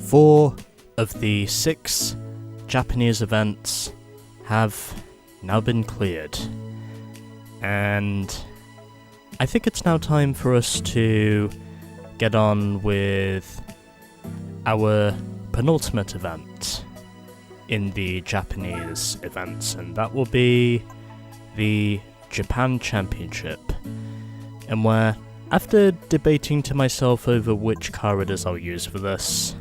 4 of the 6 Japanese events have now been cleared, and I think it's now time for us to get on with our penultimate event in the Japanese events, and that will be the Japan Championship, and where, after debating to myself over which car it is I'll use for this,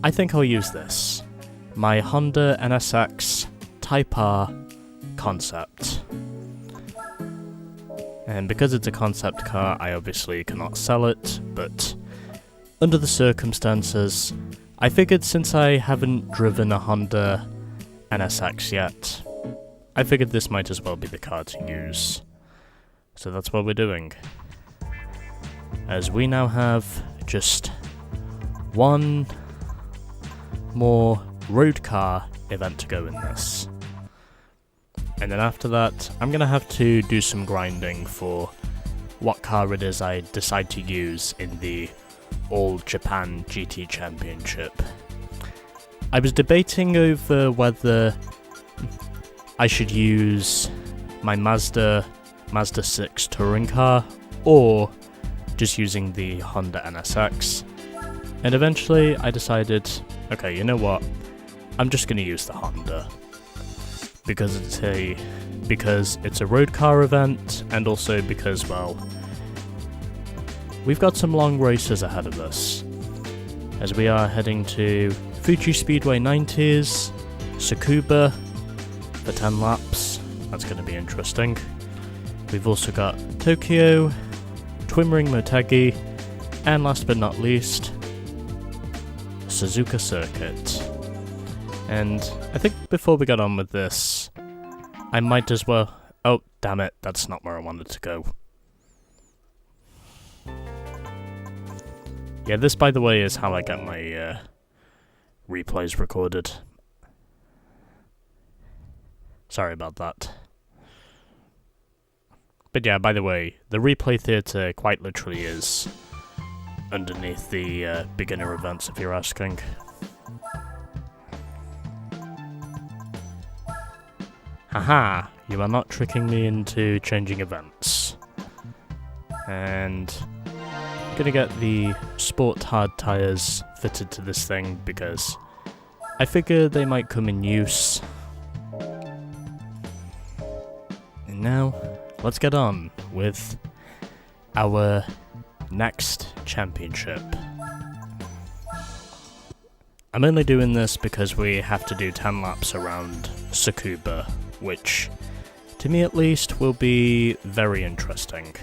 I think I'll use this, my Honda NSX Type R concept. And because it's a concept car, I obviously cannot sell it, but under the circumstances, I figured since I haven't driven a Honda NSX yet, I figured this might as well be the car to use. So that's what we're doing. As we now have just one more road car event to go in this. And then after that, I'm going to have to do some grinding for what car it is I decide to use in the All Japan GT Championship. I was debating over whether I should use my Mazda 6 touring car or just using the Honda NSX. And eventually I decided, okay, you know what? I'm just going to use the Honda. Because it's a road car event, and also because, well, we've got some long races ahead of us, as we are heading to Fuji Speedway 90s, Tsukuba for 10 laps. That's going to be interesting. We've also got Tokyo, Twin Ring Motegi, and last but not least, Suzuka Circuit. And I think before we get on with this, I might as well... Oh, damn it, that's not where I wanted to go. Yeah, this, by the way, is how I get my replays recorded. Sorry about that. But yeah, by the way, the replay theatre quite literally is underneath the beginner events, if you're asking. Haha, you are not tricking me into changing events. And I'm gonna get the Sport Hard tyres fitted to this thing because I figure they might come in use. And now, let's get on with our next championship. I'm only doing this because we have to do 10 laps around Tsukuba, which, to me at least, will be very interesting.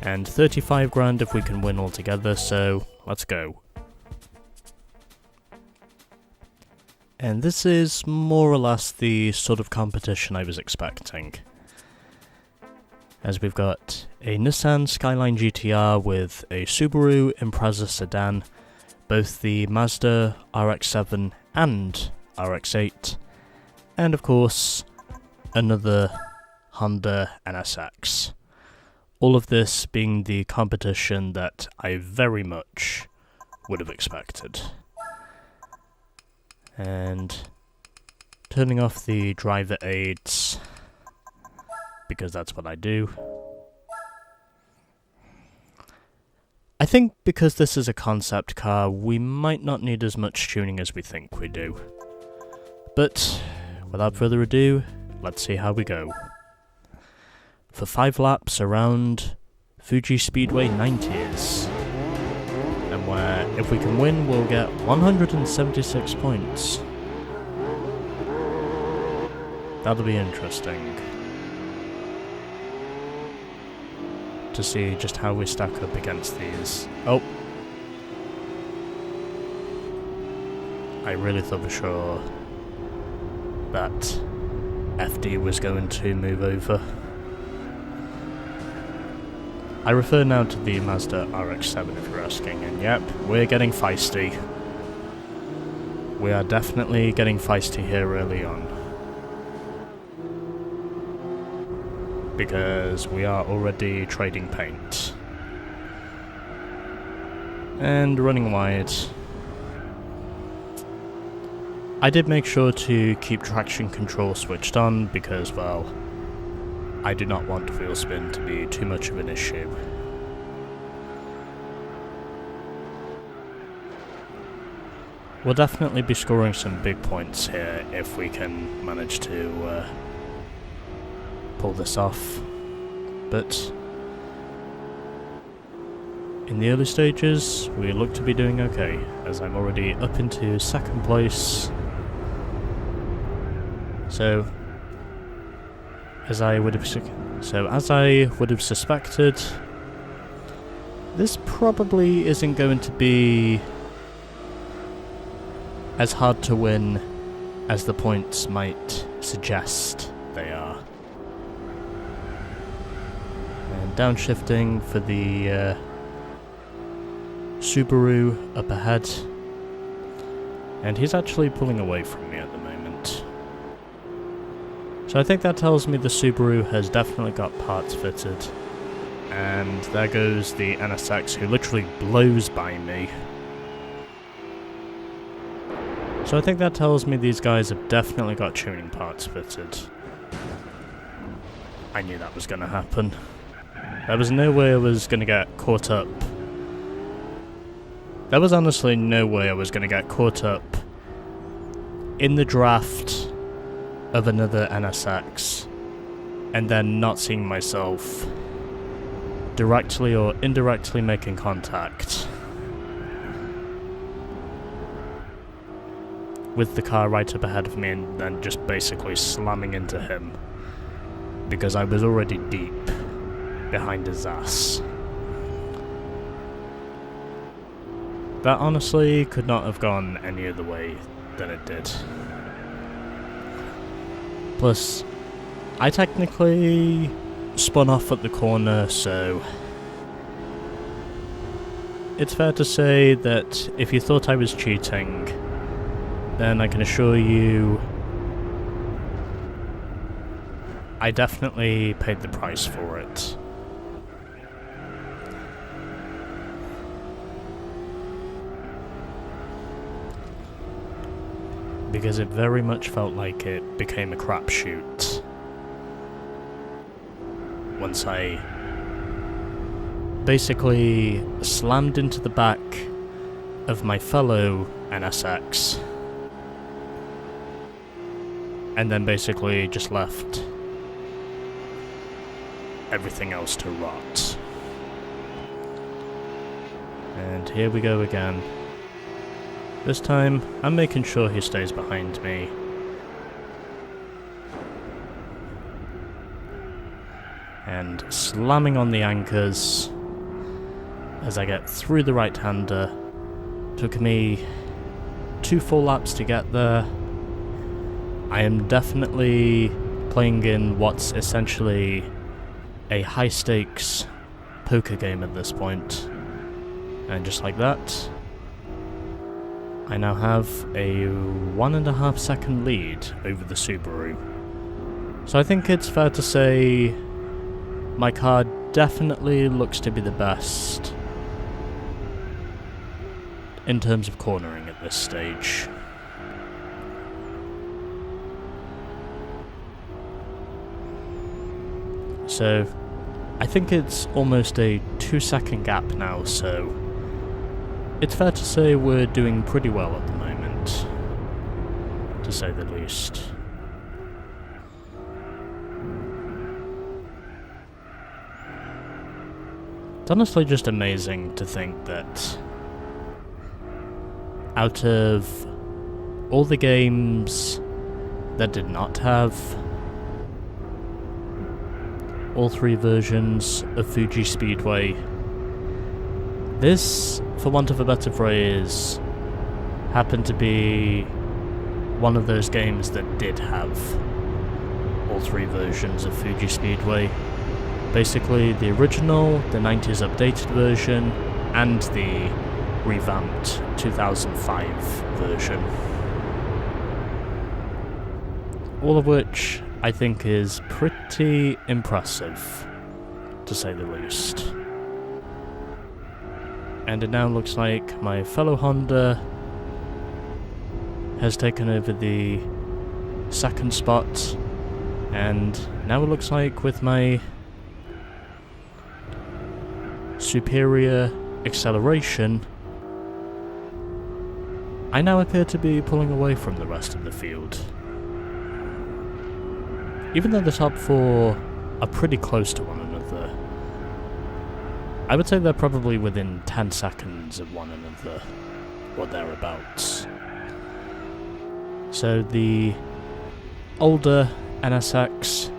And 35 grand if we can win all together, so let's go. And this is more or less the sort of competition I was expecting, as we've got a Nissan Skyline GTR with a Subaru Impreza sedan, both the Mazda RX-7 and RX-8, and of course, another Honda NSX. All of this being the competition that I very much would have expected. And turning off the driver aids, because that's what I do. I think because this is a concept car, we might not need as much tuning as we think we do. But without further ado, let's see how we go. For 5 laps around Fuji Speedway 90s. And where, if we can win, we'll get 176 points. That'll be interesting to see just how we stack up against these. Oh! I really thought for sure that FD was going to move over. I refer now to the Mazda RX-7 if you're asking, and yep, we're getting feisty. We are definitely getting feisty here early on. Because we are already trading paint. And running wide. I did make sure to keep traction control switched on because, well, I do not want wheel spin to be too much of an issue. We'll definitely be scoring some big points here if we can manage to pull this off, but in the early stages we look to be doing okay, as I'm already up into second place. So as I would have suspected, this probably isn't going to be as hard to win as the points might suggest they are. And downshifting for the Subaru up ahead, and he's actually pulling away from me at the moment. So I think that tells me the Subaru has definitely got parts fitted. And there goes the NSX, who literally blows by me. So I think that tells me these guys have definitely got tuning parts fitted. I knew that was going to happen. There was no way I was going to get caught up. There was honestly no way I was going to get caught up in the draft of another NSX and then not seeing myself directly or indirectly making contact with the car right up ahead of me and then just basically slamming into him because I was already deep behind his ass. That honestly could not have gone any other way than it did. Plus, I technically spun off at the corner, so it's fair to say that if you thought I was cheating, then I can assure you I definitely paid the price for it. Because it very much felt like it became a crapshoot once I basically slammed into the back of my fellow NSX and then basically just left everything else to rot. And here we go again. This time, I'm making sure he stays behind me. And slamming on the anchors as I get through the right-hander. Took me 2 full laps to get there. I am definitely playing in what's essentially a high-stakes poker game at this point. And just like that, I now have a 1.5 second lead over the Subaru. So I think it's fair to say my car definitely looks to be the best in terms of cornering at this stage. So I think it's almost a 2-second gap now, so it's fair to say we're doing pretty well at the moment, to say the least. It's honestly just amazing to think that out of all the games that did not have all 3 versions of Fuji Speedway, this, for want of a better phrase, happened to be one of those games that did have all 3 versions of Fuji Speedway. Basically, the original, the 90s updated version, and the revamped 2005 version. All of which I think is pretty impressive, to say the least. And it now looks like my fellow Honda has taken over the second spot, and now it looks like with my superior acceleration, I now appear to be pulling away from the rest of the field. Even though the top four are pretty close to one another, I would say they're probably within 10 seconds of one another, or thereabouts. So the older NSX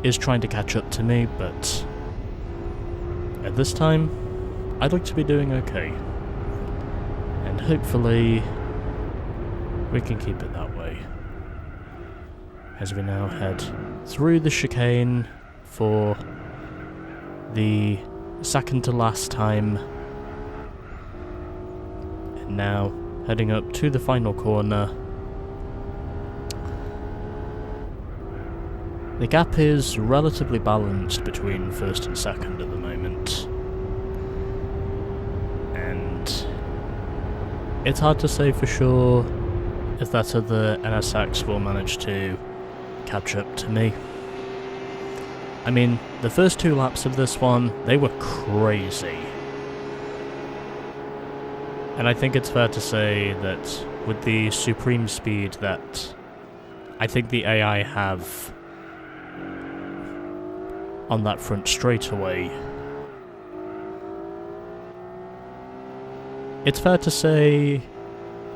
is trying to catch up to me, but at this time, I'd like to be doing okay. And hopefully, we can keep it that way. As we now head through the chicane for the second to last time. And now heading up to the final corner. The gap is relatively balanced between first and second at the moment. And it's hard to say for sure if that other NSX will manage to catch up to me. I mean, the first 2 laps of this one, they were crazy. And I think it's fair to say that with the supreme speed that I think the AI have on that front straightaway, it's fair to say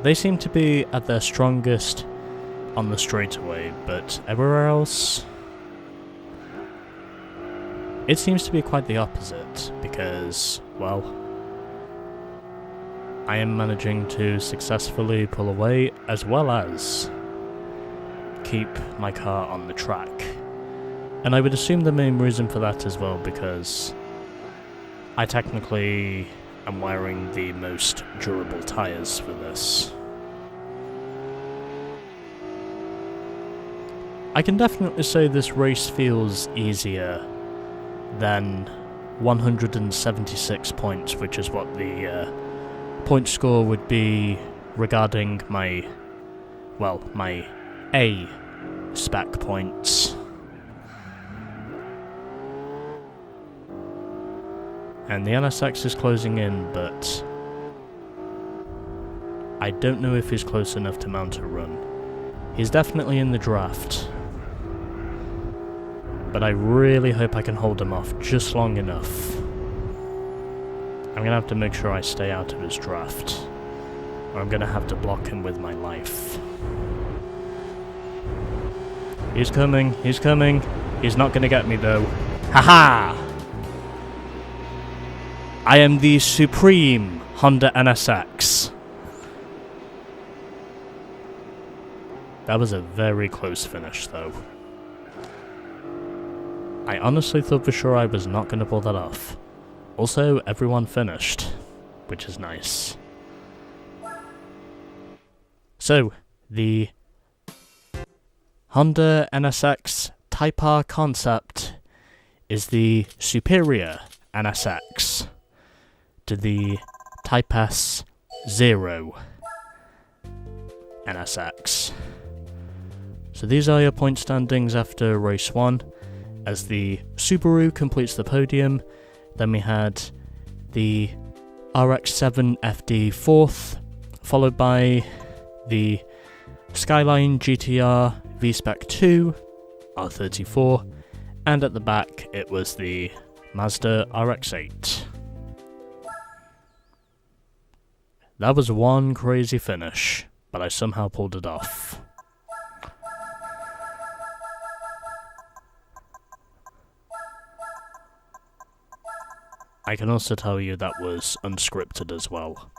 they seem to be at their strongest on the straightaway, but everywhere else, it seems to be quite the opposite, because, well, I am managing to successfully pull away as well as keep my car on the track. And I would assume the main reason for that as well, because I technically am wearing the most durable tyres for this. I can definitely say this race feels easier than 176 points, which is what the point score would be regarding my A spec points. And the NSX is closing in, but I don't know if he's close enough to mount a run. He's definitely in the draft, but I really hope I can hold him off just long enough. I'm gonna have to make sure I stay out of his draft, or I'm gonna have to block him with my life. He's coming, he's coming. He's not gonna get me though. Haha! I am the supreme Honda NSX. That was a very close finish though. I honestly thought for sure I was not going to pull that off. Also, everyone finished, which is nice. So, the Honda NSX Type R concept is the superior NSX to the Type S Zero NSX. So these are your point standings after race 1, as the Subaru completes the podium. Then we had the RX-7 FD 4th, followed by the Skyline GTR V-Spec 2 R34, and at the back it was the Mazda RX-8. That was one crazy finish, but I somehow pulled it off. I can also tell you that was unscripted as well.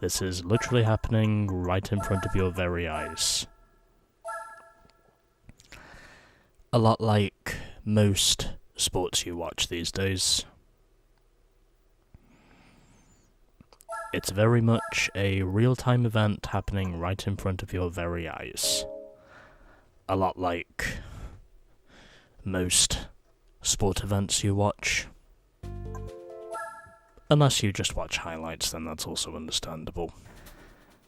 This is literally happening right in front of your very eyes. A lot like most sports you watch these days. It's very much a real-time event happening right in front of your very eyes. A lot like most sport events you watch. Unless you just watch highlights, then that's also understandable.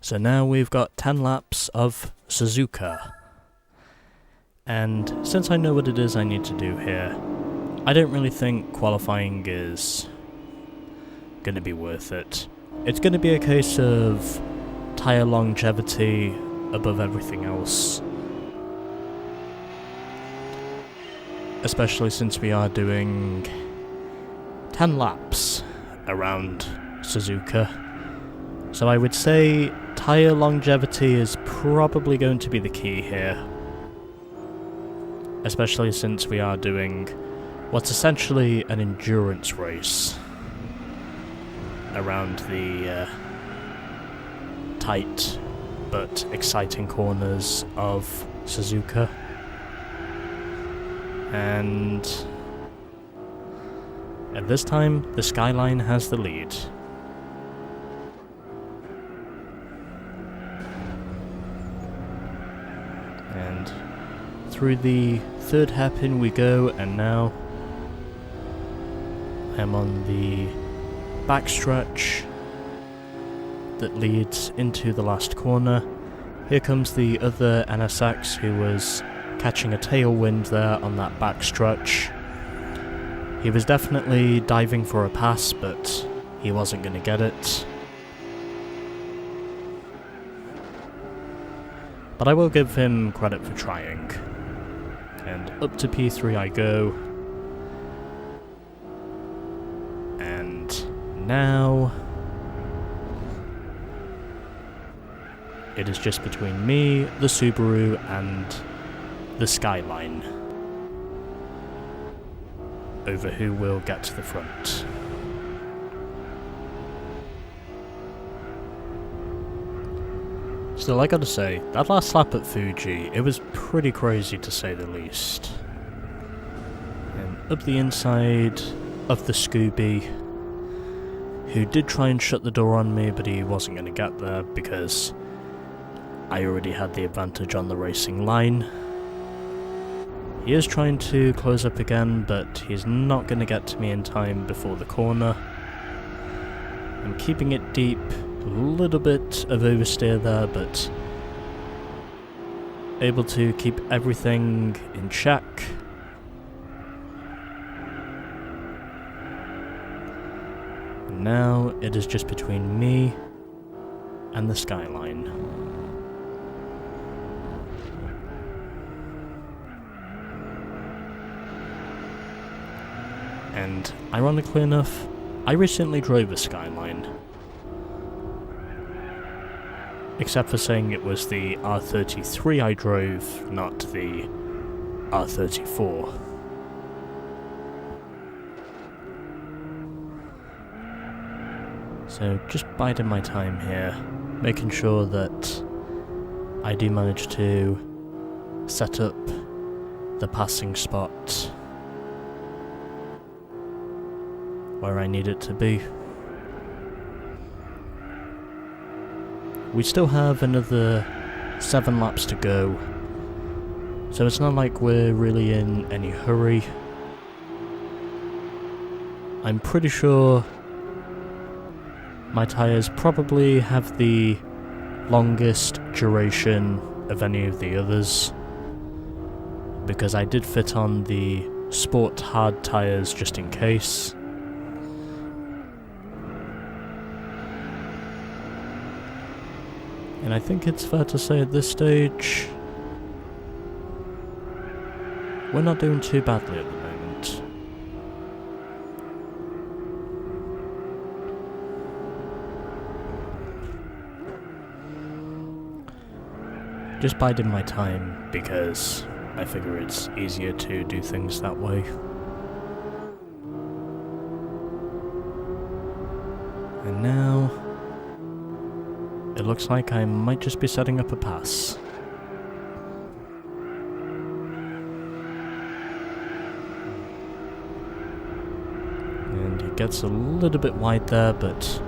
So now we've got 10 laps of Suzuka. And since I know what it is I need to do here, I don't really think qualifying is going to be worth it. It's going to be a case of tyre longevity above everything else. Especially since we are doing 10 laps around Suzuka. So I would say tyre longevity is probably going to be the key here. Especially since we are doing what's essentially an endurance race around the tight but exciting corners of Suzuka. And at this time, the Skyline has the lead. And through the third hairpin we go, and now I'm on the backstretch that leads into the last corner. Here comes the other NSX who was catching a tailwind there on that backstretch. He was definitely diving for a pass, but he wasn't going to get it. But I will give him credit for trying. And up to P3 I go. And now it is just between me, the Subaru, and the Skyline over who will get to the front. Still, I gotta say, that last lap at Fuji, it was pretty crazy to say the least. And up the inside of the Scooby, who did try and shut the door on me, but he wasn't going to get there because I already had the advantage on the racing line. He is trying to close up again, but he's not going to get to me in time before the corner. I'm keeping it deep, a little bit of oversteer there, but able to keep everything in check. And now it is just between me and the Skyline. And ironically enough, I recently drove a Skyline. Except for saying it was the R33 I drove, not the R34. So just biding my time here, making sure that I do manage to set up the passing spot where I need it to be. We still have another 7 laps to go, so it's not like we're really in any hurry. I'm pretty sure my tyres probably have the longest duration of any of the others, because I did fit on the Sport Hard tyres just in case. And I think it's fair to say at this stage, we're not doing too badly at the moment. Just biding my time because I figure it's easier to do things that way. And now it looks like I might just be setting up a pass. And he gets a little bit wide there, but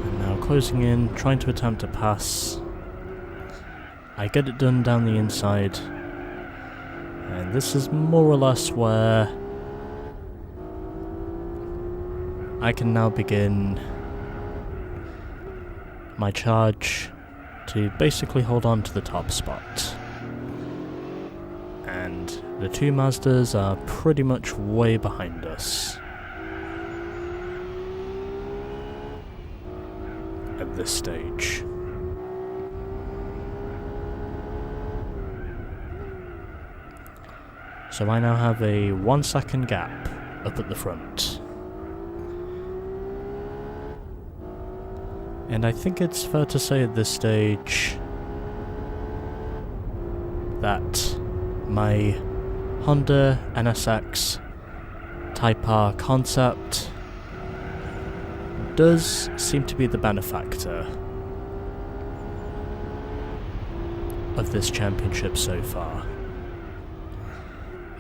I'm now closing in, trying to attempt a pass. I get it done down the inside, and this is more or less where I can now begin my charge to basically hold on to the top spot. And the two Mazdas are pretty much way behind us at this stage. So I now have a 1 second gap up at the front. And I think it's fair to say at this stage that my Honda NSX Type R concept does seem to be the benefactor of this championship so far,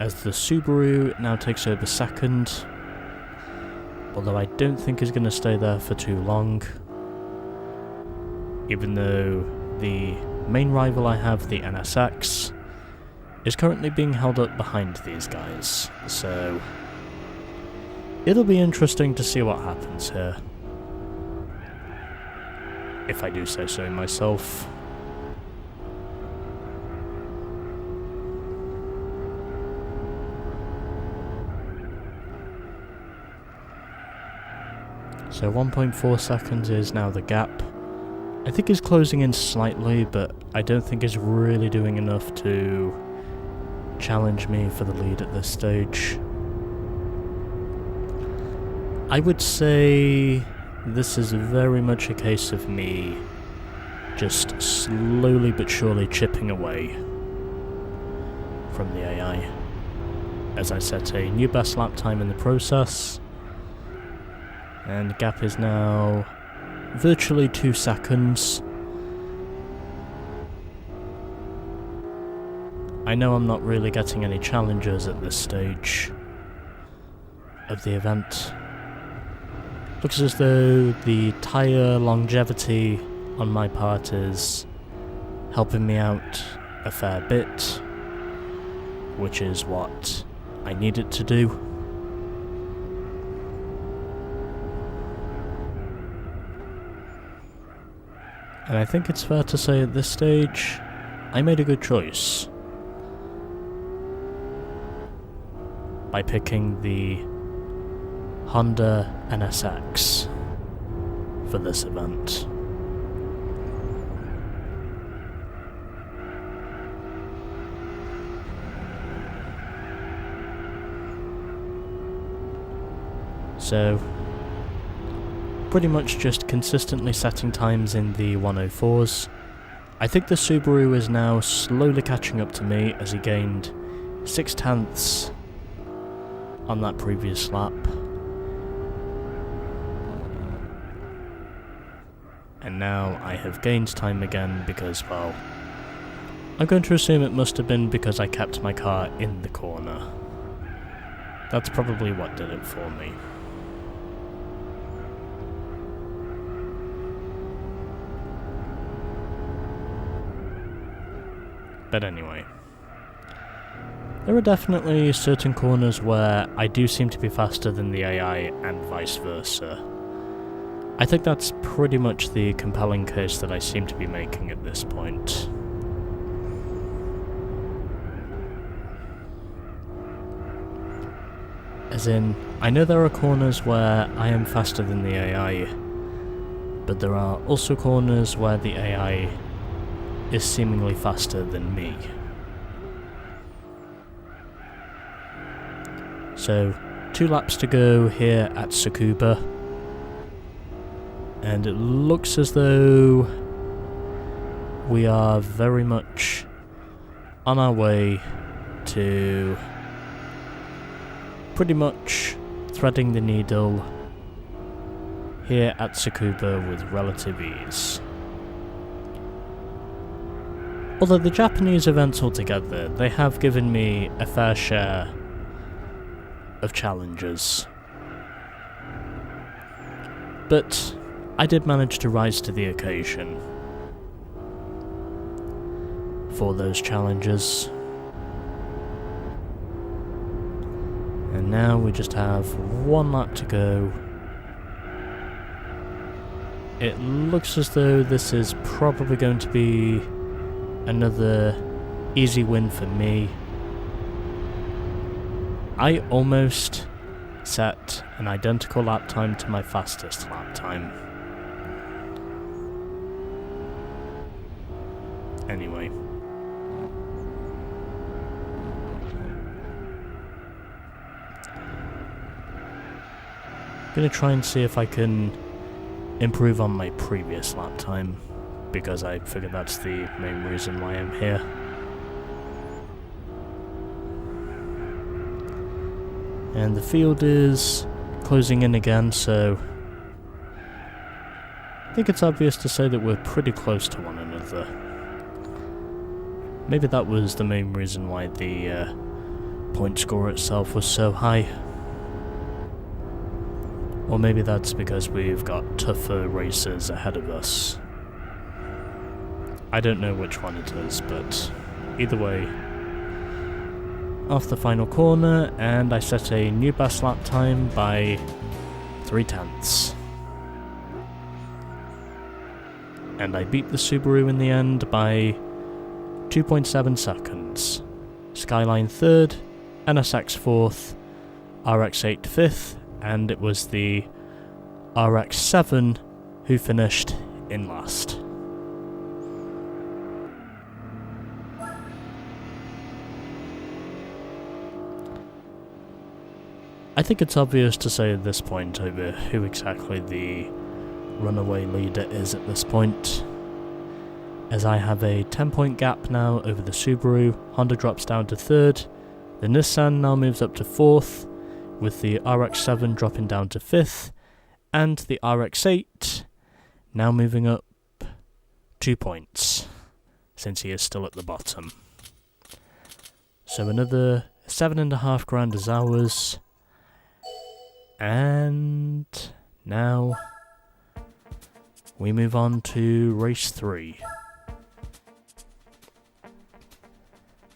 as the Subaru now takes over second, although I don't think is going to stay there for too long, even though the main rival I have, the NSX, is currently being held up behind these guys, so it'll be interesting to see what happens here, if I do say so myself. So 1.4 seconds is now the gap. I think he's closing in slightly, but I don't think he's really doing enough to challenge me for the lead at this stage. I would say this is very much a case of me just slowly but surely chipping away from the AI, as I set a new best lap time in the process, and the gap is now virtually 2 seconds. I know I'm not really getting any challengers at this stage of the event. Looks as though the tyre longevity on my part is helping me out a fair bit, which is what I need it to do. And I think it's fair to say at this stage, I made a good choice by picking the Honda NSX for this event. So, pretty much just consistently setting times in the 104s. I think the Subaru is now slowly catching up to me, as he gained 0.6 on that previous lap. And now I have gained time again because, well, I'm going to assume it must have been because I kept my car in the corner. That's probably what did it for me. But anyway, there are definitely certain corners where I do seem to be faster than the AI and vice versa. I think that's pretty much the compelling case that I seem to be making at this point. As in, I know there are corners where I am faster than the AI, but there are also corners where the AI is seemingly faster than me. So, 2 laps to go here at Tsukuba, and it looks as though we are very much on our way to pretty much threading the needle here at Tsukuba with relative ease. Although the Japanese events altogether, they have given me a fair share of challenges. But I did manage to rise to the occasion for those challenges. And now we just have 1 lap to go It looks as though this is probably going to be another easy win for me. I almost set an identical lap time to my fastest lap time. Anyway. Gonna try and see if I can improve on my previous lap time, because I figure that's the main reason why I'm here. And the field is closing in again, so I think it's obvious to say that we're pretty close to one another. Maybe that was the main reason why the point score itself was so high. Or maybe that's because we've got tougher races ahead of us. I don't know which one it is, but either way, off the final corner, and I set a new best lap time by 0.3. And I beat the Subaru in the end by 2.7 seconds. Skyline 3rd, NSX 4th, RX8 5th, and it was the RX7 who finished in last. I think it's obvious to say at this point over who exactly the runaway leader is at this point, as I have a 10-point gap now over the Subaru. Honda drops down to 3rd, the Nissan now moves up to 4th, with the RX-7 dropping down to 5th, and the RX-8 now moving up 2 points, since he is still at the bottom. So another 7.5 grand is ours, and now we move on to race 3.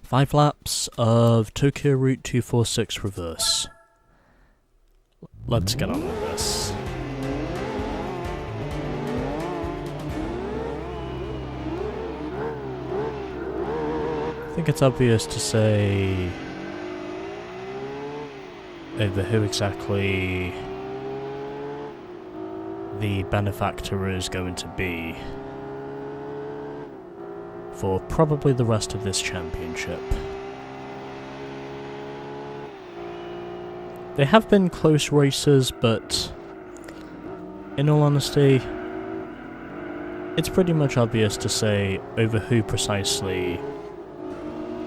5 laps of Tokyo Route 246 reverse. Let's get on with this. I think it's obvious to say over who exactly the benefactor is going to be for probably the rest of this championship. They have been close races, but in all honesty, it's pretty much obvious to say over who precisely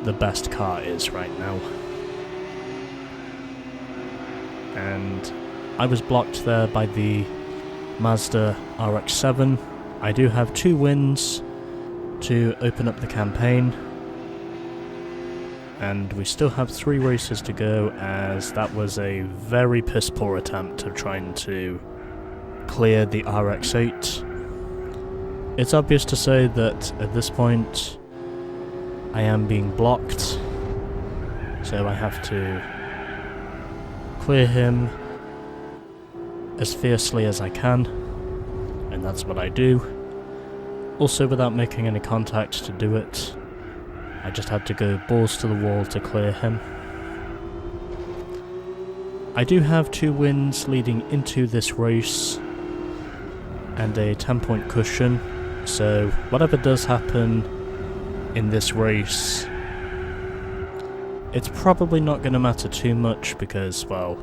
the best car is right now. And I was blocked there by the Mazda RX-7. I do have 2 wins to open up the campaign, and we still have 3 races to go, as that was a very piss poor attempt of trying to clear the RX-8. It's obvious to say that at this point I am being blocked, so I have to clear him as fiercely as I can, and that's what I do. Also, without making any contact to do it, I just had to go balls to the wall to clear him. I do have 2 wins leading into this race and a 10-point cushion, so whatever does happen in this race, it's probably not going to matter too much because, well,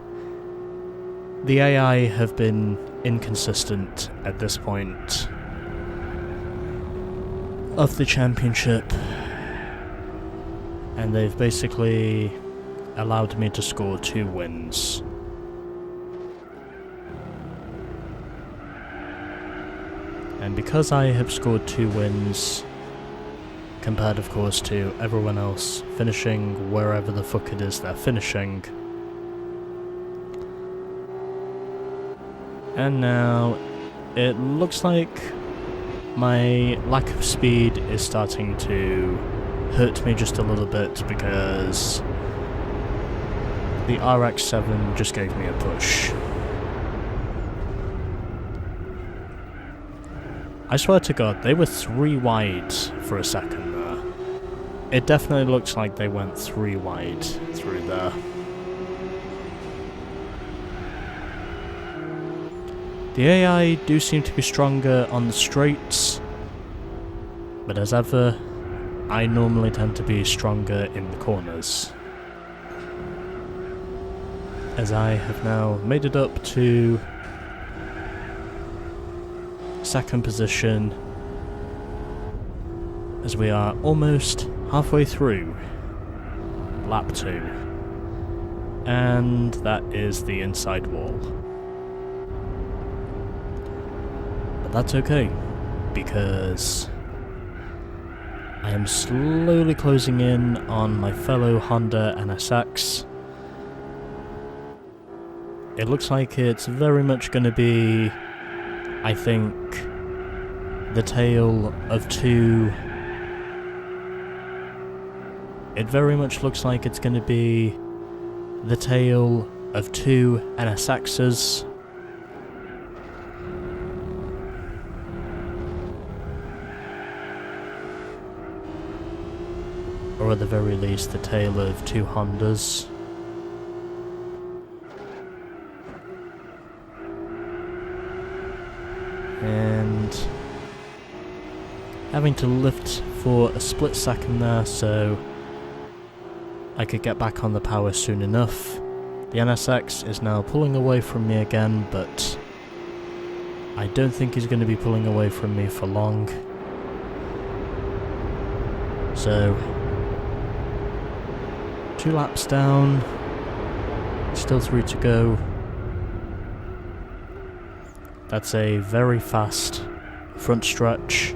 the AI have been inconsistent at this point of the championship, and they've basically allowed me to score 2 wins. And because I have scored 2 wins, compared of course to everyone else finishing wherever the fuck it is they're finishing, and now it looks like my lack of speed is starting to hurt me just a little bit, because the RX-7 just gave me a push. I swear to God, they were 3 wide for a second there. It definitely looks like they went 3 wide through there. The AI do seem to be stronger on the straights, but as ever, I normally tend to be stronger in the corners. As I have now made it up to second position, as we are almost halfway through lap 2, and that is the inside wall. But that's okay, because I am slowly closing in on my fellow Honda NSX. It looks like it's very much going to be, I think, the tale of two... It very much looks like it's going to be the tale of 2 NSXs. Or at the very least, the tale of 2 Hondas. And having to lift for a split second there, so I could get back on the power soon enough. The NSX is now pulling away from me again, but I don't think he's going to be pulling away from me for long. So 2 laps down, still 3 to go. That's a very fast front stretch,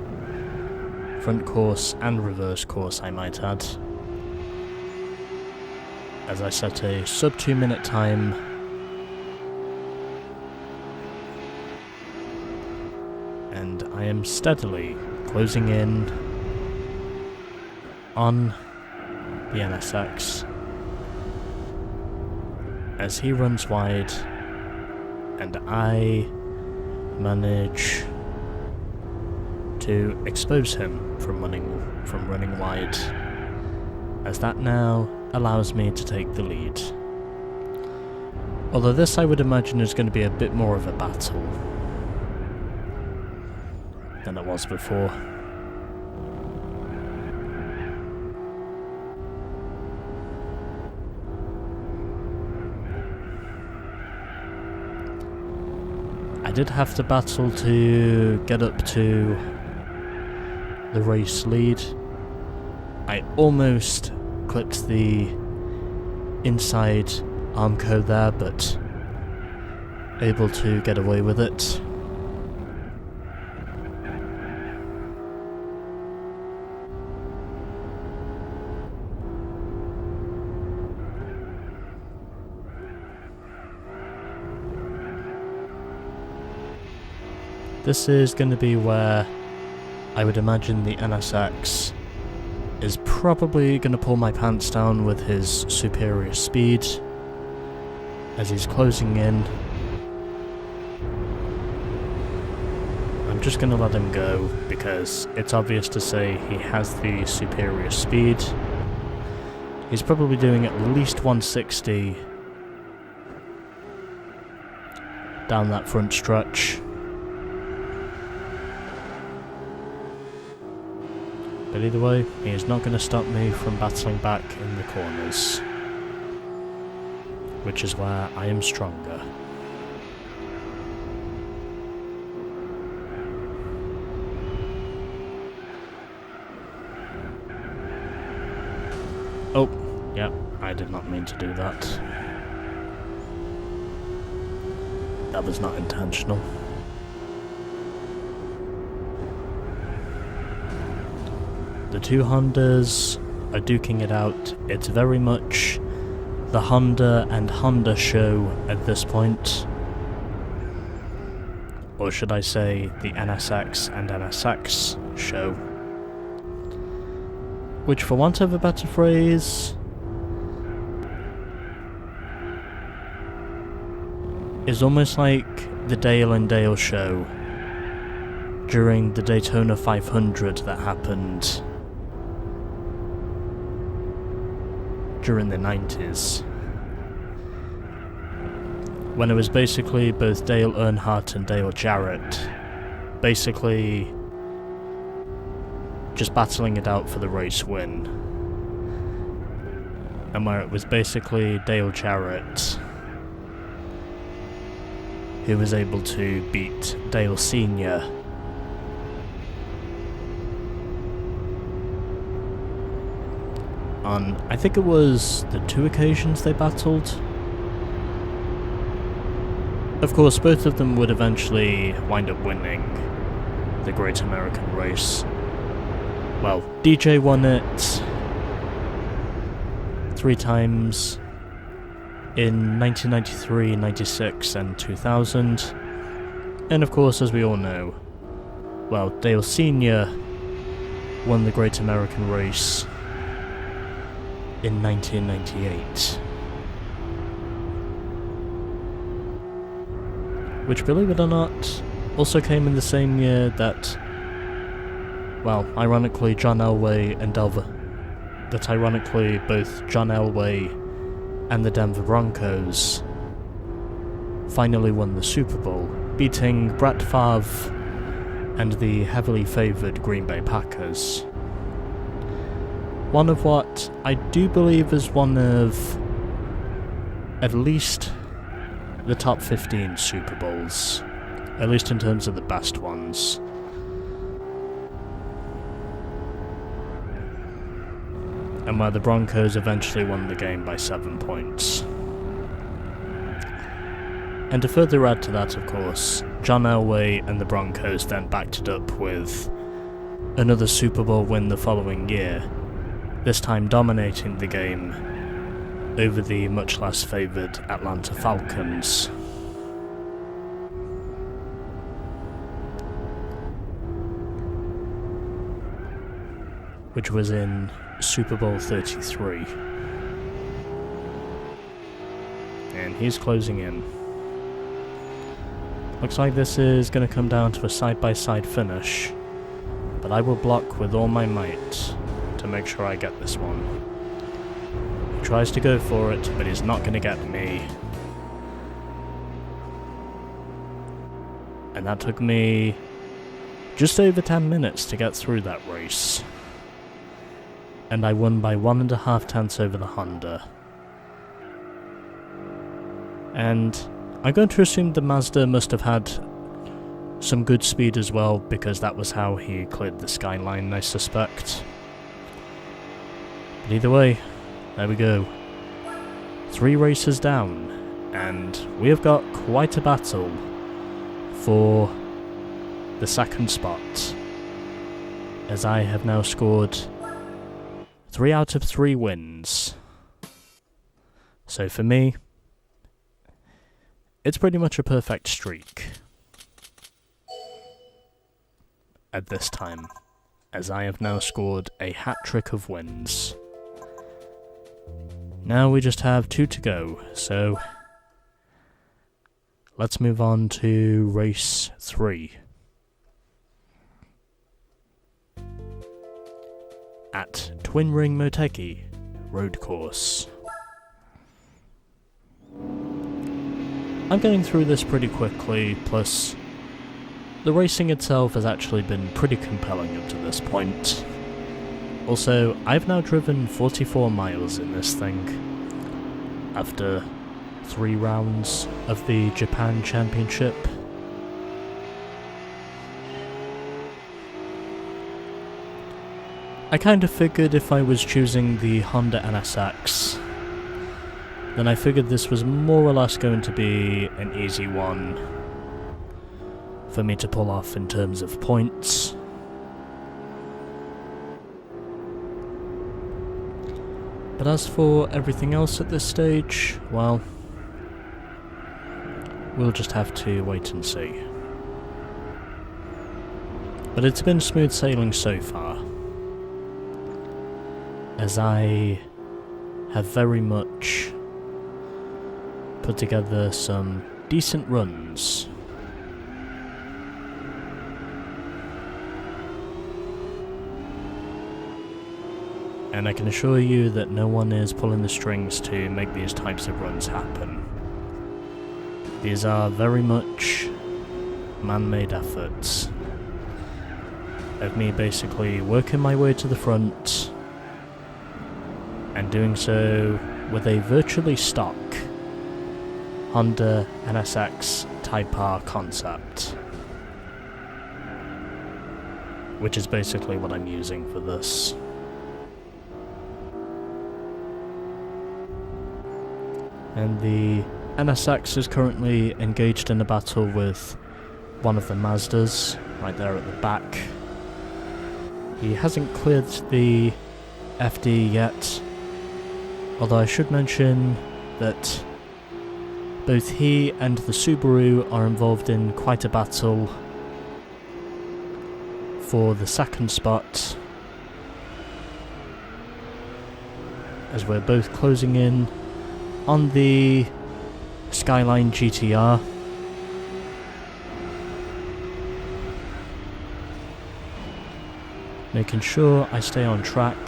front course and reverse course, I might add. As I set a sub 2 minute time. And I am steadily closing in on the NSX as he runs wide and I manage to expose him from running wide, as that now allows me to take the lead. Although this, I would imagine, is going to be a bit more of a battle than it was before. I did have to battle to get up to the race lead. I almost clipped the inside Armco there, but able to get away with it. This is going to be where I would imagine the NSX is probably going to pull my pants down with his superior speed as he's closing in. I'm just going to let him go because it's obvious to say he has the superior speed. He's probably doing at least 160 down that front stretch. But either way, he is not going to stop me from battling back in the corners, which is where I am stronger. Oh, yeah, I did not mean to do that. That was not intentional. The 2 Hondas are duking it out. It's very much the Honda and Honda show at this point. Or should I say, the NSX and NSX show. Which, for want of a better phrase, is almost like the Dale and Dale show, during the Daytona 500 that happened during the 90s, when it was basically both Dale Earnhardt and Dale Jarrett basically just battling it out for the race win, and where it was basically Dale Jarrett who was able to beat Dale Sr. on, I think it was the 2 occasions they battled. Of course, both of them would eventually wind up winning the Great American Race. Well, DJ won it 3 times in 1993, 96 and 2000. And of course, as we all know, well, Dale Sr. won the Great American Race in 1998. Which, believe it or not, also came in the same year that, well, ironically, both John Elway and the Denver Broncos finally won the Super Bowl, beating Brett Favre and the heavily favoured Green Bay Packers. One of what I do believe is one of at least the top 15 Super Bowls, at least in terms of the best ones. And where the Broncos eventually won the game by 7 points. And to further add to that, of course, John Elway and the Broncos then backed it up with another Super Bowl win the following year, this time dominating the game over the much less favoured Atlanta Falcons. Which was in Super Bowl 33. And he's closing in. Looks like this is going to come down to a side-by-side finish, but I will block with all my might to make sure I get this one. He tries to go for it, but he's not going to get me. And that took me just over 10 minutes to get through that race. And I won by 1.5 tenths over the Honda. And I'm going to assume the Mazda must have had some good speed as well, because that was how he cleared the skyline, I suspect. But either way, there we go. 3 races down, and we have got quite a battle for the second spot, as I have now scored 3 out of 3 wins. So for me, it's pretty much a perfect streak at this time, as I have now scored a hat-trick of wins. Now we just have 2 to go, so let's move on to race 3. At Twin Ring Motegi Road Course. I'm getting through this pretty quickly, plus the racing itself has actually been pretty compelling up to this point. Also, I've now driven 44 miles in this thing, after 3 rounds of the Japan Championship. I kind of figured if I was choosing the Honda NSX, then I figured this was more or less going to be an easy one for me to pull off in terms of points. But as for everything else at this stage, well, we'll just have to wait and see. But it's been smooth sailing so far, as I have very much put together some decent runs. and I can assure you that no one is pulling the strings to make these types of runs happen. These are very much man-made efforts of me basically working my way to the front and doing so with a virtually stock Honda NSX Type R concept, which is basically what I'm using for this. And the NSX is currently engaged in a battle with one of the Mazdas, right there at the back. He hasn't cleared the FD yet, although I should mention that both he and the Subaru are involved in quite a battle for the second spot, as we're both closing in on the Skyline GTR. Making sure I stay on track.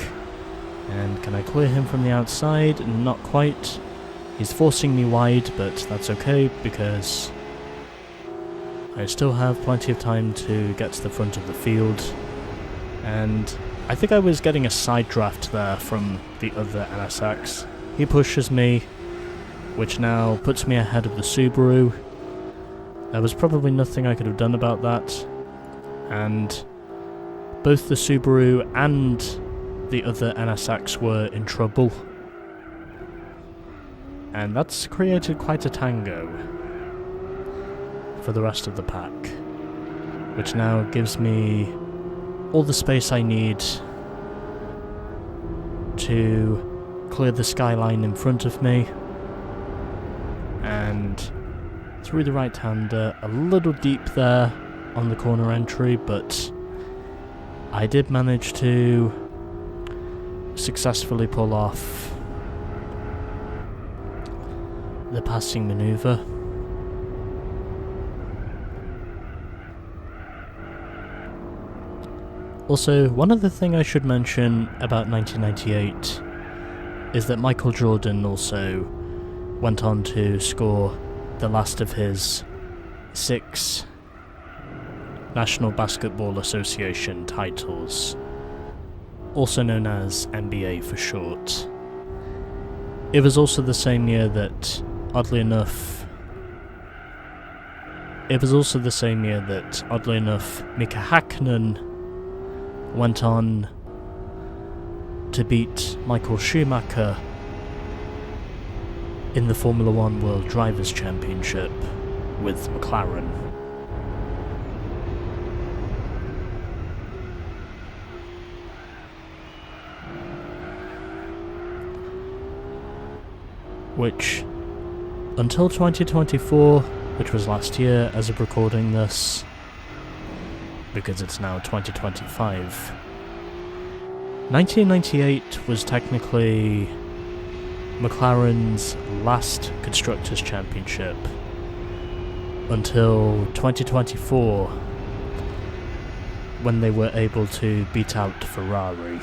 And can I clear him from the outside? Not quite. He's forcing me wide, but that's okay because I still have plenty of time to get to the front of the field. And I think I was getting a side draft there from the other NSX. He pushes me, which now puts me ahead of the Subaru. There was probably nothing I could have done about that. And both the Subaru and the other NSX were in trouble. And that's created quite a tango for the rest of the pack, which now gives me all the space I need to clear the Skyline in front of me, and through the right-hander, a little deep there on the corner entry, but I did manage to successfully pull off the passing maneuver. Also, one other thing I should mention about 1998 is that Michael Jordan also went on to score the last of his 6 National Basketball Association titles, also known as NBA for short. It was also the same year that, oddly enough, Mika Hakkinen went on to beat Michael Schumacher in the Formula One World Drivers' Championship with McLaren. Which, until 2024, which was last year as of recording this, because it's now 2025, 1998 was technically McLaren's last Constructors' Championship until 2024, when they were able to beat out Ferrari.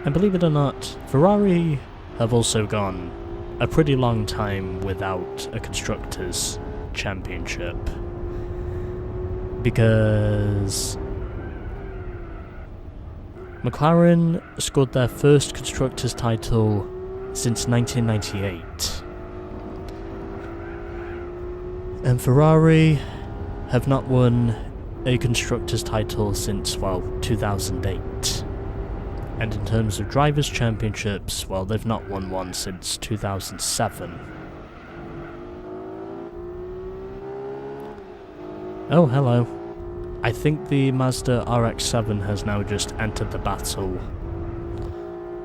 And believe it or not, Ferrari have also gone a pretty long time without a Constructors' Championship, because McLaren scored their first Constructors' title since 1998, and Ferrari have not won a Constructors' title since, 2008. And in terms of Drivers' Championships, they've not won one since 2007. Oh, hello. I think the Mazda RX-7 has now just entered the battle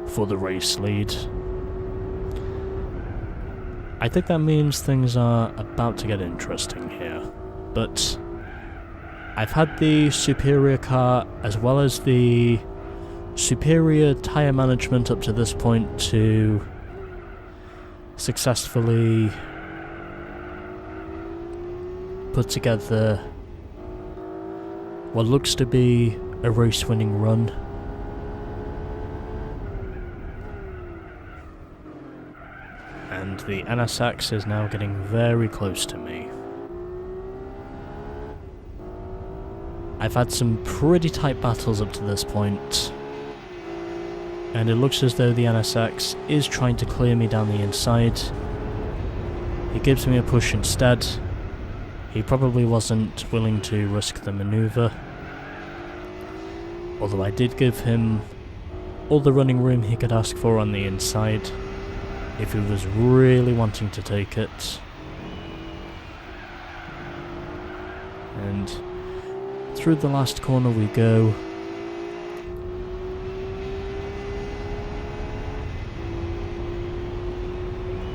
for the race lead. I think that means things are about to get interesting here, but I've had the superior car as well as the superior tyre management up to this point to successfully put together what looks to be a race-winning run. And the NSX is now getting very close to me. I've had some pretty tight battles up to this point, and it looks as though the NSX is trying to clear me down the inside. He gives me a push instead. He probably wasn't willing to risk the manoeuvre, although I did give him all the running room he could ask for on the inside, if he was really wanting to take it. And through the last corner we go.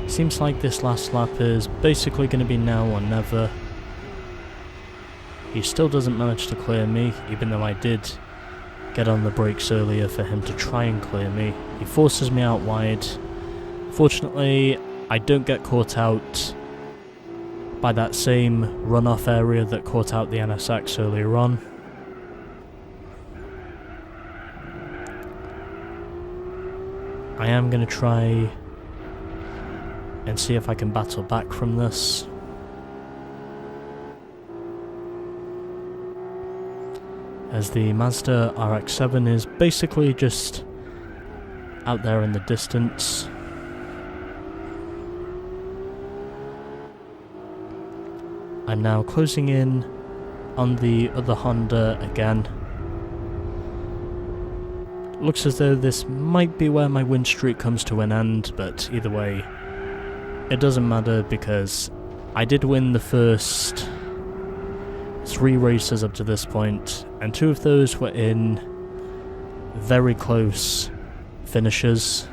Seems like this last lap is basically going to be now or never. He still doesn't manage to clear me, even though I did get on the brakes earlier for him to try and clear me. He forces me out wide. Fortunately, I don't get caught out by that same runoff area that caught out the NSX earlier on. I am going to try and see if I can battle back from this. As the Mazda RX-7 is basically just out there in the distance. I'm now closing in on the other Honda again. Looks as though this might be where my win streak comes to an end, but either way, it doesn't matter because I did win the first 3 races up to this point, and 2 of those were in very close finishes.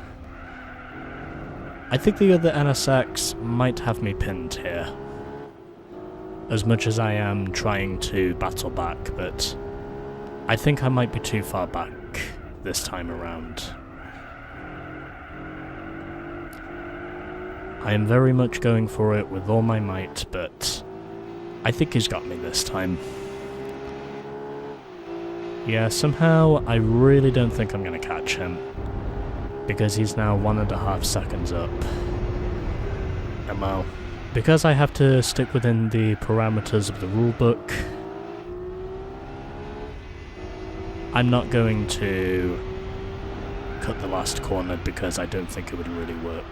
I think the other NSX might have me pinned here, as much as I am trying to battle back, but I think I might be too far back this time around. I am very much going for it with all my might, but I think he's got me this time. Yeah, somehow I really don't think I'm going to catch him, because he's now 1.5 seconds up. And well, because I have to stick within the parameters of the rulebook, I'm not going to cut the last corner because I don't think it would really work.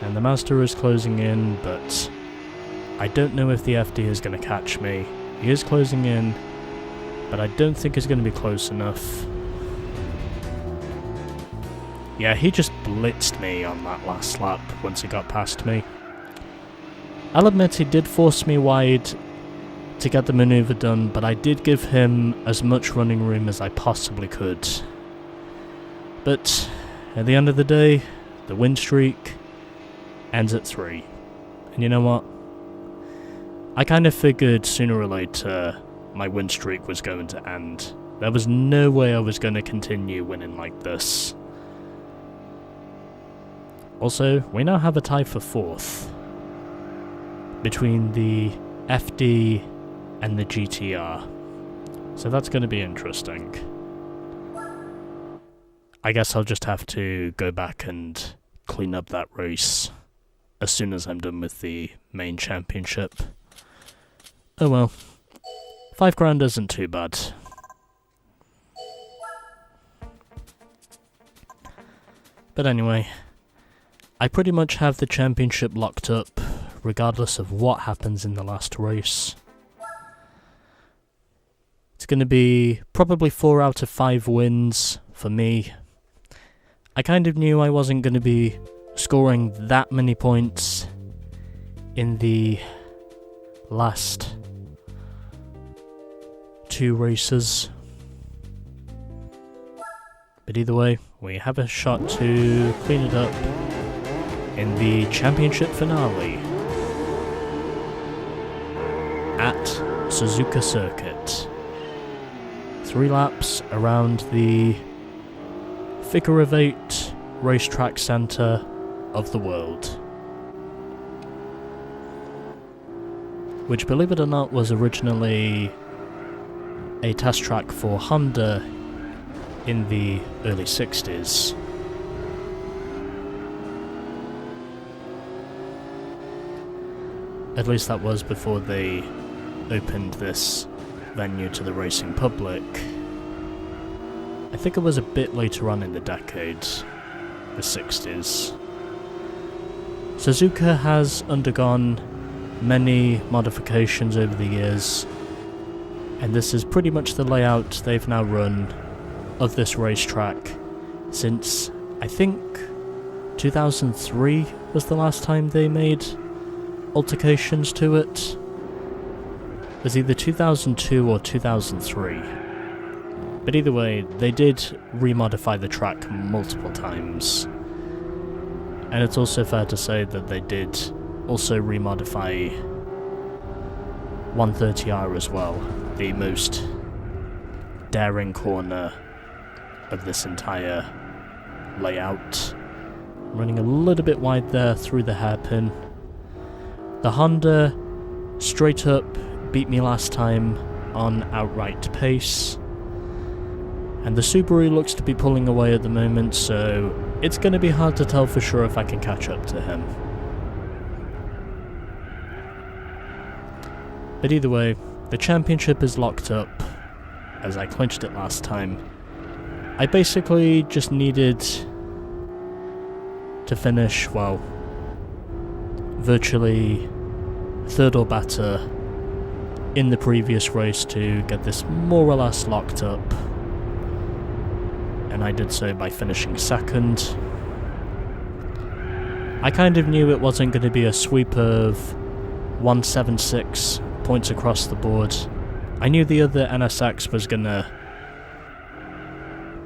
And the Mazda is closing in, but I don't know if the FD is going to catch me. He is closing in, but I don't think he's going to be close enough. Yeah, he just blitzed me on that last lap once he got past me. I'll admit he did force me wide to get the manoeuvre done, but I did give him as much running room as I possibly could. But at the end of the day, the win streak ends at 3. And you know what? I kind of figured sooner or later my win streak was going to end. There was no way I was going to continue winning like this. Also, we now have a tie for 4th between the FD and the GTR. So that's going to be interesting. I guess I'll just have to go back and clean up that race as soon as I'm done with the main championship. Oh well, $5,000 isn't too bad. But anyway, I pretty much have the championship locked up, regardless of what happens in the last race. It's going to be probably 4 out of 5 wins for me. I kind of knew I wasn't going to be scoring that many points in the last 2 races. But either way, we have a shot to clean it up in the championship finale at Suzuka Circuit. 3 laps around the Figure of 8 racetrack centre of the world, which, believe it or not, was originally a test track for Honda in the early 60s. At least that was before they opened this venue to the racing public. I think it was a bit later on in the decade, the 60s. Suzuka has undergone many modifications over the years, and this is pretty much the layout they've now run of this racetrack since, I think, 2003 was the last time they made alterations to it. It was either 2002 or 2003. But either way, they did remodify the track multiple times. And it's also fair to say that they did also remodify 130R as well, the most daring corner of this entire layout. Running a little bit wide there through the hairpin. The Honda straight up beat me last time on outright pace, and the Subaru looks to be pulling away at the moment, so it's going to be hard to tell for sure if I can catch up to him. But either way, the championship is locked up, as I clinched it last time. I basically just needed to finish, well, virtually third or better in the previous race to get this more or less locked up, and I did so by finishing second. I kind of knew it wasn't going to be a sweep of 176 points across the board. I knew the other NSX was going to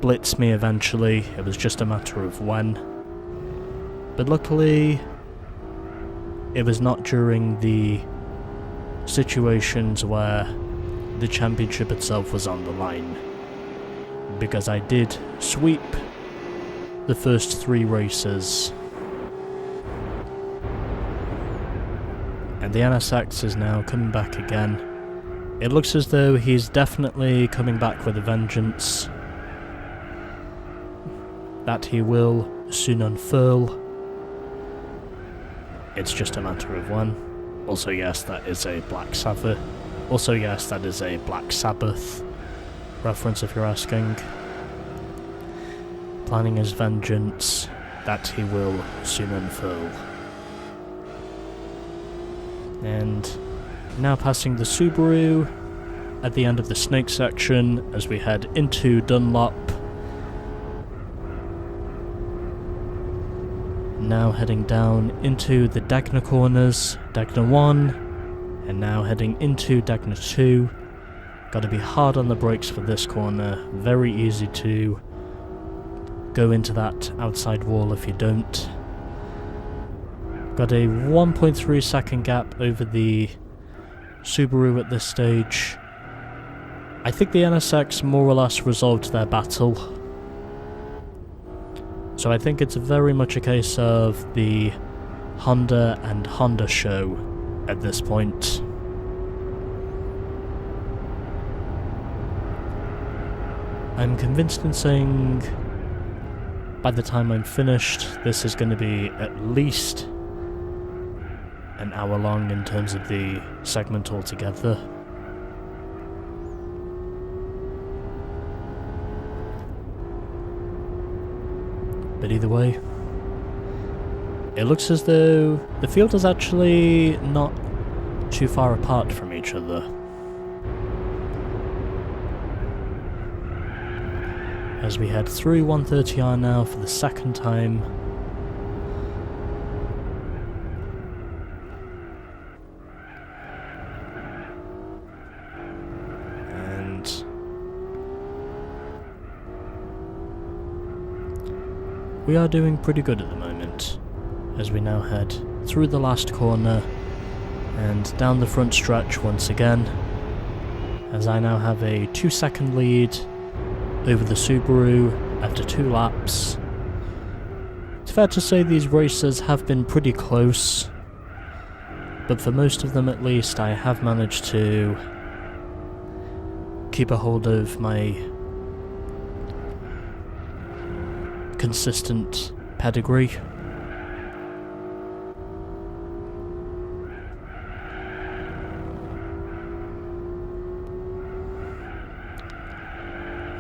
blitz me eventually, it was just a matter of when. But luckily, it was not during the situations where the championship itself was on the line, because I did sweep the first 3 races, and the NSX is now coming back again. It looks as though he's definitely coming back with a vengeance that he will soon unfurl. It's just a matter of when. Also, yes, that is a Black Sabbath. Also, yes, that is a Black Sabbath reference, if you're asking. Planning his vengeance that he will soon unfurl. And now passing the Subaru at the end of the Snake section as we head into Dunlop. Now heading down into the Dagna corners, Dagna 1, and now heading into Dagna 2. Gotta be hard on the brakes for this corner, very easy to go into that outside wall if you don't. Got a 1.3 second gap over the Subaru at this stage. I think the NSX more or less resolved their battle. So I think it's very much a case of the Honda and Honda show at this point. I'm convinced in saying by the time I'm finished, this is going to be at least an hour long in terms of the segment altogether. But either way, it looks as though the field is actually not too far apart from each other. As we head through 130R now for the second time. And we are doing pretty good at the moment, as we now head through the last corner and down the front stretch once again, as I now have a 2-second lead over the Subaru after 2 laps. It's fair to say these races have been pretty close, but for most of them at least I have managed to keep a hold of my consistent pedigree.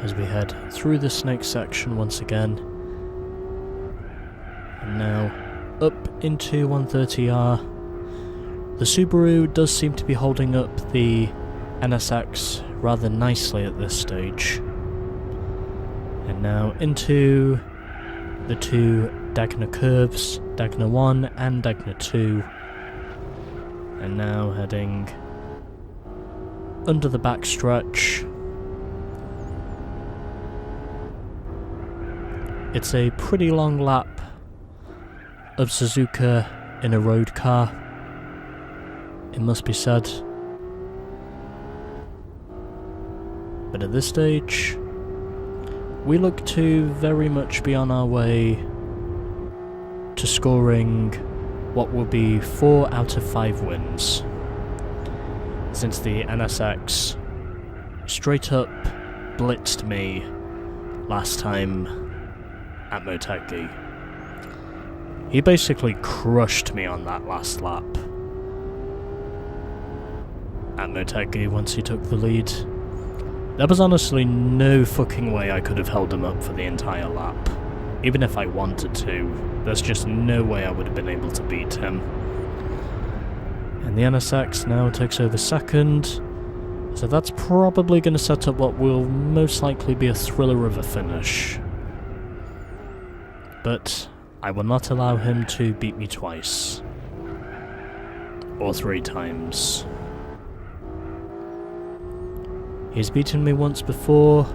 As we head through the snake section once again, and now up into 130R. The Subaru does seem to be holding up the NSX rather nicely at this stage. And now into the two Dagna curves, Dagna 1 and Dagna 2. And now heading under the backstretch. It's a pretty long lap of Suzuka in a road car, it must be said. But at this stage, we look to very much be on our way to scoring what will be 4 out of 5 wins, since the NSX straight up blitzed me last time at Motegi. He basically crushed me on that last lap at Motegi once he took the lead. There was honestly no fucking way I could have held him up for the entire lap. Even if I wanted to, there's just no way I would have been able to beat him. And the NSX now takes over second, so that's probably going to set up what will most likely be a thriller of a finish. But I will not allow him to beat me twice. Or 3 times. He's beaten me once before,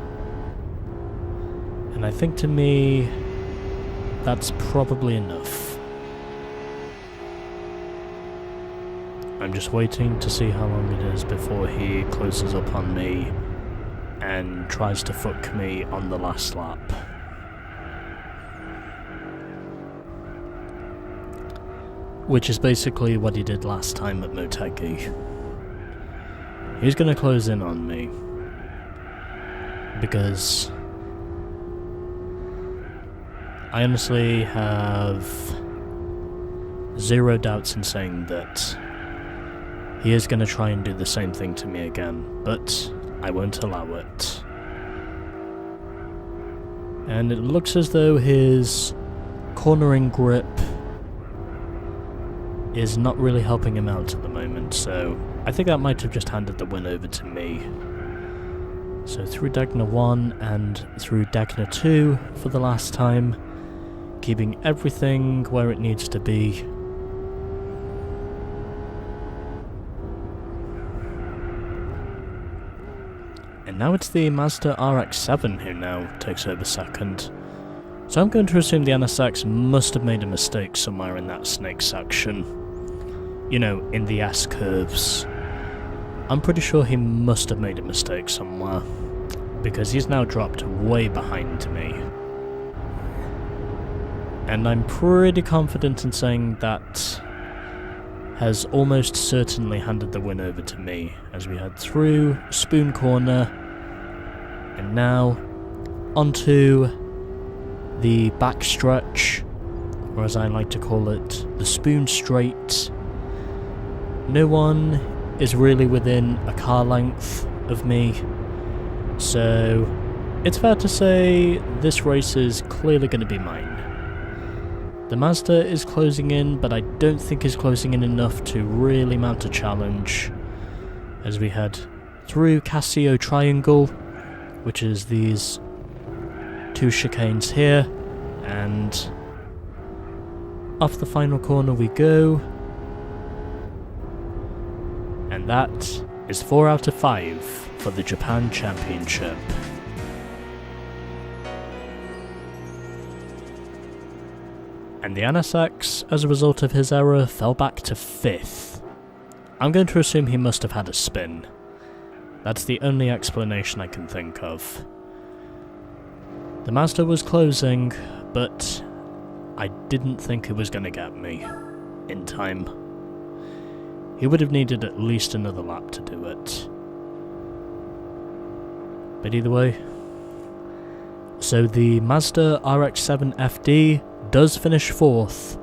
and I think to me, that's probably enough. I'm just waiting to see how long it is before he closes up on me and tries to fuck me on the last lap. Which is basically what he did last time at Motegi. He's gonna close in on me, because I honestly have 0 doubts in saying that he is gonna try and do the same thing to me again, but I won't allow it. And it looks as though his cornering grip is not really helping him out at the moment, so I think that might have just handed the win over to me. So through Dagna 1 and through Dagna 2 for the last time, keeping everything where it needs to be. And now it's the Mazda RX-7 who now takes over second. So I'm going to assume the NSX must have made a mistake somewhere in that snake section. You know, in the S-curves. I'm pretty sure he must have made a mistake somewhere, because he's now dropped way behind me. And I'm pretty confident in saying that has almost certainly handed the win over to me, as we head through Spoon Corner, and now onto the backstretch, or as I like to call it, the Spoon Straight. No one is really within a car length of me, so it's fair to say this race is clearly going to be mine. The Mazda is closing in, but I don't think is closing in enough to really mount a challenge, as we head through Casio Triangle, which is these 2 chicanes here, and off the final corner we go. And that is 4 out of 5 for the Japan Championship. And the NSX, as a result of his error, fell back to 5th. I'm going to assume he must have had a spin. That's the only explanation I can think of. The Mazda was closing, but I didn't think it was going to get me in time. He would have needed at least another lap to do it. But either way. So the Mazda RX-7 FD does finish 4th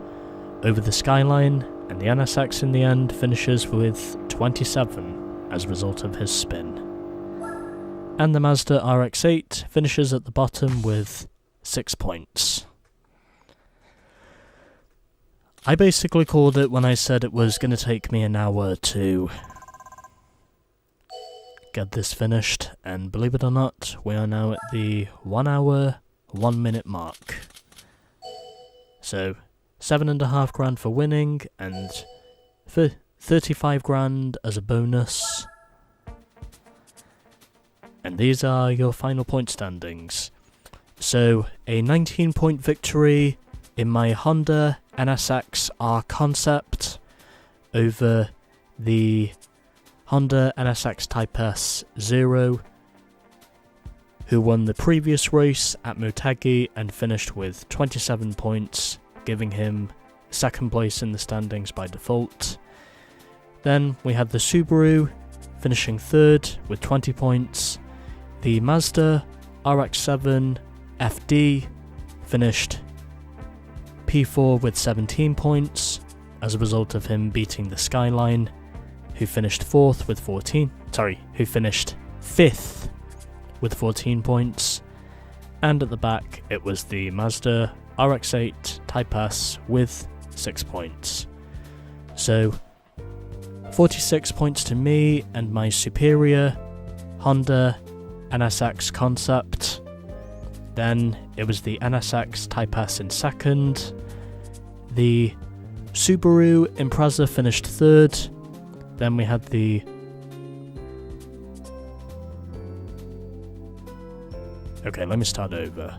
over the Skyline, and the NSX in the end finishes with 27 as a result of his spin. And the Mazda RX-8 finishes at the bottom with 6 points. I basically called it when I said it was going to take me an hour to get this finished, and believe it or not, we are now at the 1 hour, 1 minute mark. So, 7.5 grand for winning, and for 35 grand as a bonus. And these are your final point standings. So, a 19-point victory in my Honda NSX R Concept over the Honda NSX Type S Zero, who won the previous race at Motegi and finished with 27 points, giving him second place in the standings by default. Then we had the Subaru finishing third with 20 points. The Mazda RX-7 FD finished P4 with 17 points as a result of him beating the Skyline, who finished 5th with 14 points. And at the back it was the Mazda RX-8 Type S with 6 points. So 46 points to me and my superior Honda NSX Concept. Then it was the NSX Type S in second. The Subaru Impreza finished third. Then we had the Okay, let me start over.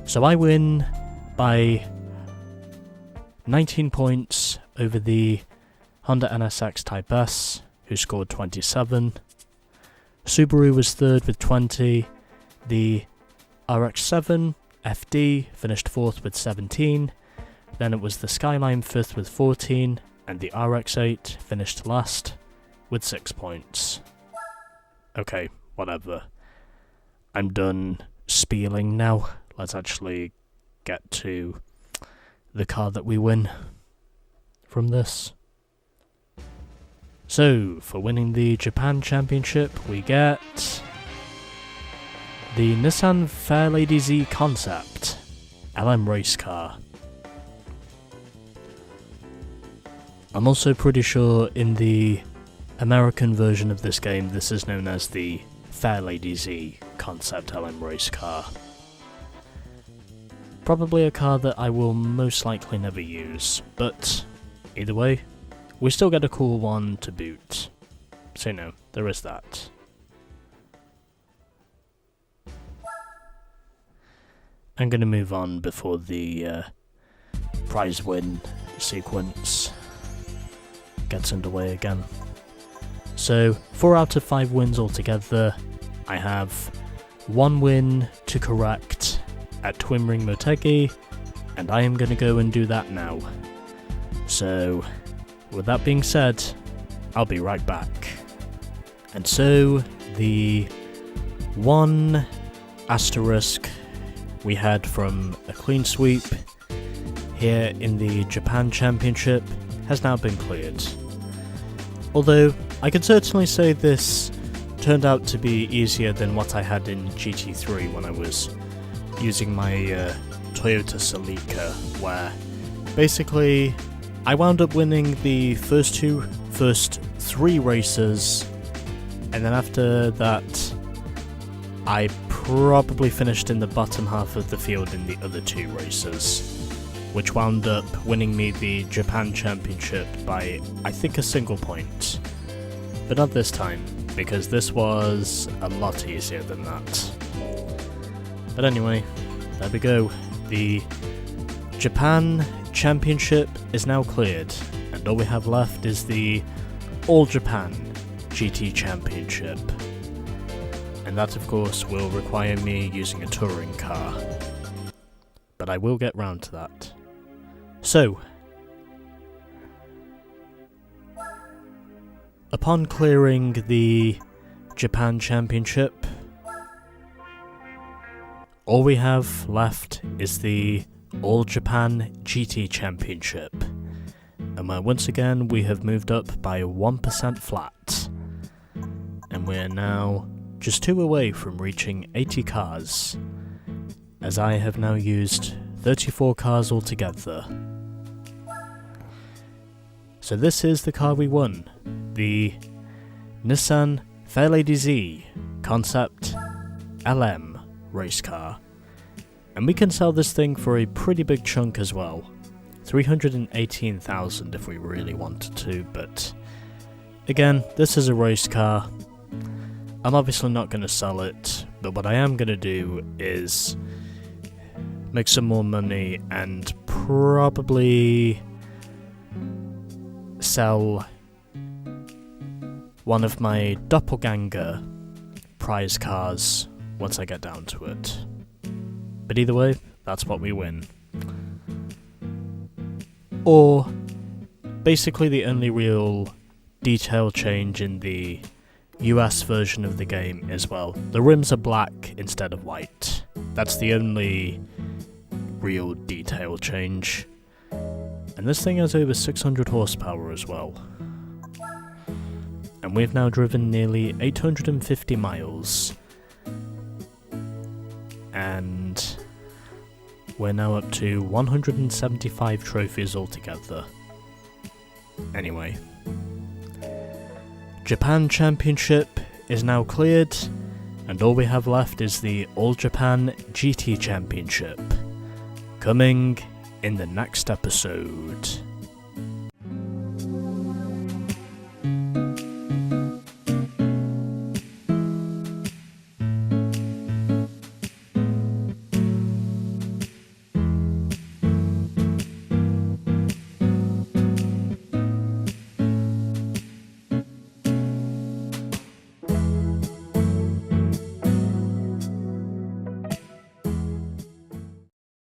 So I win by 19 points over the Honda NSX Type S, who scored 27. Subaru was third with 20. The RX-7 FD finished 4th with 17. Then it was the Skyline 5th with 14. And the RX-8 finished last with 6 points. Okay, whatever. I'm done spieling now. Let's actually get to the car that we win from this. So, for winning the Japan Championship, we get the Nissan Fairlady Z Concept LM race car. I'm also pretty sure in the American version of this game, this is known as the Fairlady Z Concept LM race car. Probably a car that I will most likely never use, but either way, we still get a cool one to boot. So no, there is that. I'm gonna move on before the prize win sequence gets underway again. So, 4 out of 5 wins altogether. I have 1 win to correct at Twin Ring Motegi, and I am going to go and do that now. So, with that being said, I'll be right back. And so, the 1 asterisk we had from a clean sweep here in the Japan Championship has now been cleared. Although, I can certainly say this turned out to be easier than what I had in GT3 when I was using my Toyota Celica, where basically I wound up winning the first 3 races, and then after that I probably finished in the bottom half of the field in the other 2 races, which wound up winning me the Japan Championship by, I think, a single point. But not this time, because this was a lot easier than that. But anyway, there we go. The Japan Championship is now cleared, and all we have left is the All Japan GT Championship. And that, of course, will require me using a touring car. But I will get round to that. So, upon clearing the Japan Championship. All we have left is the All Japan GT Championship, and where once again we have moved up by 1% flat, and we're now just 2 away from reaching 80 cars, as I have now used 34 cars altogether. So this is the car we won, the Nissan Fairlady Z Concept LM race car, and we can sell this thing for a pretty big chunk as well, 318,000 if we really wanted to, but again, this is a race car. I'm obviously not going to sell it, but what I am going to do is make some more money and probably sell one of my doppelganger prize cars once I get down to it. But either way, that's what we win. Or, basically the only real detail change in the US version of the game as well. The rims are black instead of white. That's the only real detail change. And this thing has over 600 horsepower as well. And we've now driven nearly 850 miles. And we're now up to 175 trophies altogether. Anyway, Japan Championship is now cleared, and all we have left is the All Japan GT Championship, coming in the next episode.